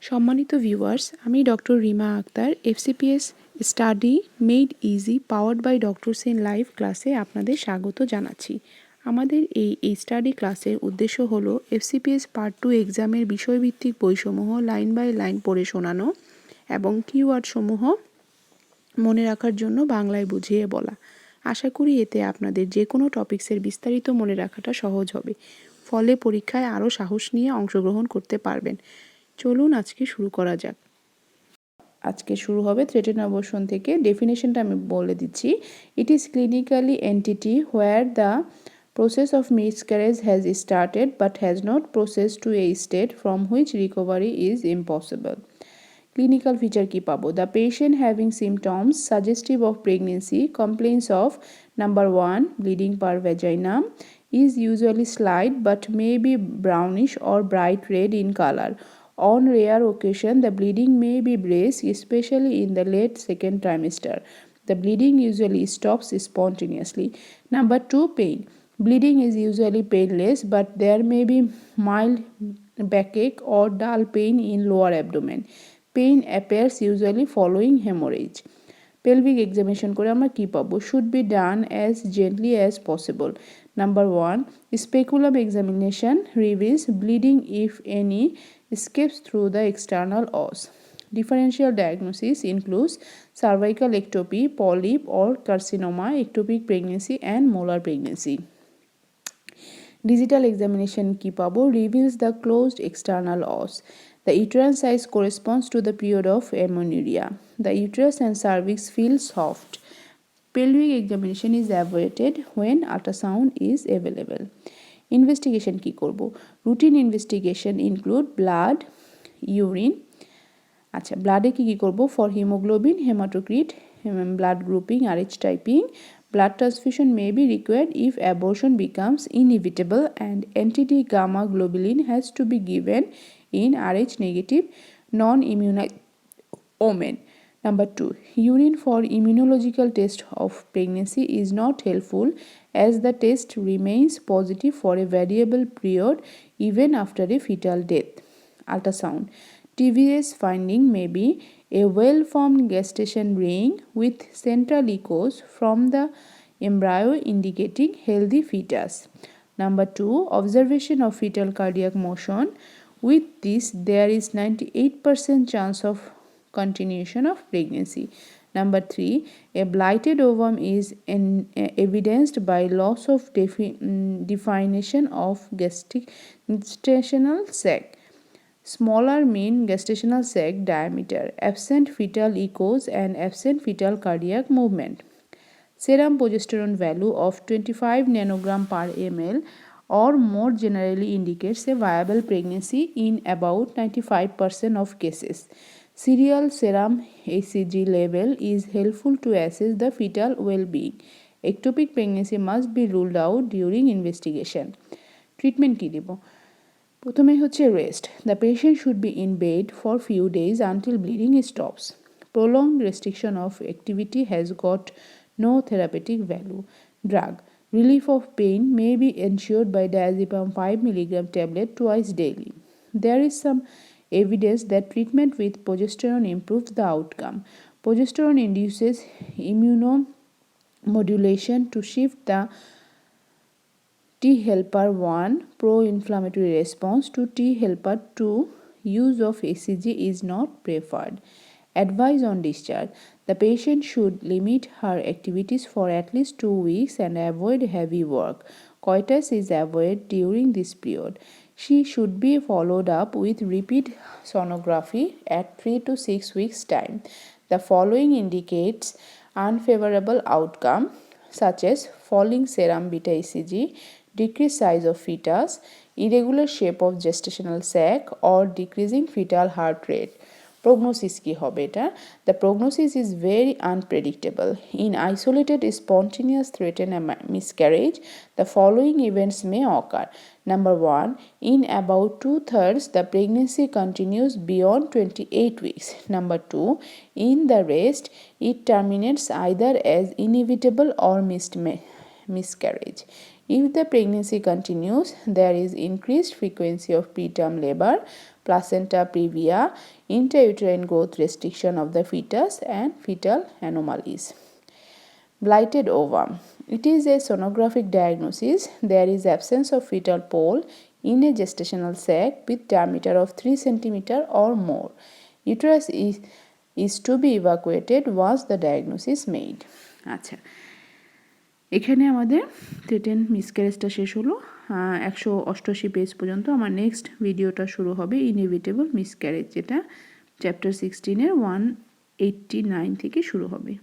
সম্মানিত ভিউয়ার্স, আমি doctor Rima Akter FCPS study made easy powered by doctor Sen live ক্লাসে আপনাদের স্বাগত জানাচ্ছি। আমাদের এই স্টাডি ক্লাসের উদ্দেশ্য হলো এফসিপিএস পার্ট 2 এক্সামের বিষয়ভিত্তিক বইসমূহ লাইন বাই লাইন পড়ে শোনানো এবং কিওয়ার্ডসমূহ মনে রাখার জন্য বাংলায় বুঝিয়ে বলা। আশা করি এতে আপনাদের যে কোনো টপিক্সের বিস্তারিত মনে রাখাটা সহজ হবে, ফলে পরীক্ষায় আরও সাহস নিয়ে অংশগ্রহণ করতে পারবেন। চলুন আজকে শুরু করা যাক। আজকে শুরু হবে থ্রেটেন অ্যাবর্শন থেকে। ডেফিনেশনটা আমি বলে দিচ্ছি। It is clinically entity where the process of miscarriage has started but has not processed to a state from which recovery is impossible. Clinical feature কি পাবো? The patient having symptoms suggestive of pregnancy complains of number 1 bleeding per vagina is usually slight but may be brownish or bright red in color. On rare occasion the bleeding may be brisk, especially in the late second trimester. The bleeding usually stops spontaneously. Number 2 pain. Bleeding is usually painless but there may be mild backache or dull pain in lower abdomen. Pain appears usually following hemorrhage. Pelvic examination করে আমরা কি পাবো? Should be done as gently as possible. Number 1, speculum examination reveals bleeding if any escapes through the external os. Differential diagnosis includes cervical ectopy, polyp or carcinoma, ectopic pregnancy and molar pregnancy. Digital examination কি পাবো? Reveals the closed external os. The uterine size corresponds to the period of amenorrhea. The uterus and cervix feel soft. Pelvic examination is avoided when ultrasound is available. Investigation কি করব? Routine investigation include blood, urine. আচ্ছা, ব্লাডে কি করব? For hemoglobin, hematocrit, blood grouping, RH typing. Blood transfusion may be required if abortion becomes inevitable and anti-gamma globulin has to be given in Rh negative non-immunized women. Number 2, urine for immunological test of pregnancy is not helpful as the test remains positive for a variable period even after a fetal death. Ultrasound. TVS finding may be a well-formed gestation ring with central echoes from the embryo indicating healthy fetus. Number 2, observation of fetal cardiac motion. With this, there is 98% chance of continuation of pregnancy. Number 3, a blighted ovum is evidenced by loss of definition of gestational sac. Smaller mean gestational sac diameter, absent fetal echoes and absent fetal cardiac movement. Serum progesterone value of 25 nanogram per ml or more generally indicates a viable pregnancy in about 95% of cases. Serial serum HCG level is helpful to assess the fetal well-being. Ectopic pregnancy must be ruled out during investigation. Treatment কি দিব? প্রথমে হচ্ছে rest. The patient should be in bed for few days until bleeding stops. Prolonged restriction of activity has got no therapeutic value. Drug. Relief of pain may be ensured by diazepam 5 mg tablet twice daily. There is some evidence that treatment with progesterone improves the outcome. Progesterone induces immunomodulation to shift the T helper 1 pro-inflammatory response to T helper 2. Use of HCG is not preferred. Advice on discharge. The patient should limit her activities for at least 2 weeks and avoid heavy work. Coitus is avoided during this period. She should be followed up with repeat sonography at 3 to 6 weeks' time. The following indicates unfavorable outcome such as falling serum beta HCG, decreased size of fetus, irregular shape of gestational sac or decreasing fetal heart rate. Prognosis কি হবে এটা? The prognosis is very unpredictable. In isolated spontaneous threatened miscarriage, the following events may occur. Number 1, in about 2/3 the pregnancy continues beyond 28 weeks. Number 2, in the rest it terminates either as inevitable or miscarriage. If the pregnancy continues, there is increased frequency of preterm labor, placenta previa, intrauterine growth restriction of the fetus, and fetal anomalies. Blighted ovum. It is a sonographic diagnosis. There is absence of fetal pole in a gestational sac with diameter of 3 cm or more. Uterus is to be evacuated once the diagnosis made. আচ্ছা, এখানে আমাদের threaten মিসক্যারেজটা শেষ হলো। 188 page পর্যন্ত। আমার next ভিডিওটা শুরু হবে ইনএভিটেবল মিসক্যারেজ, যেটা চ্যাপ্টার 16-এর 189 থেকে শুরু হবে।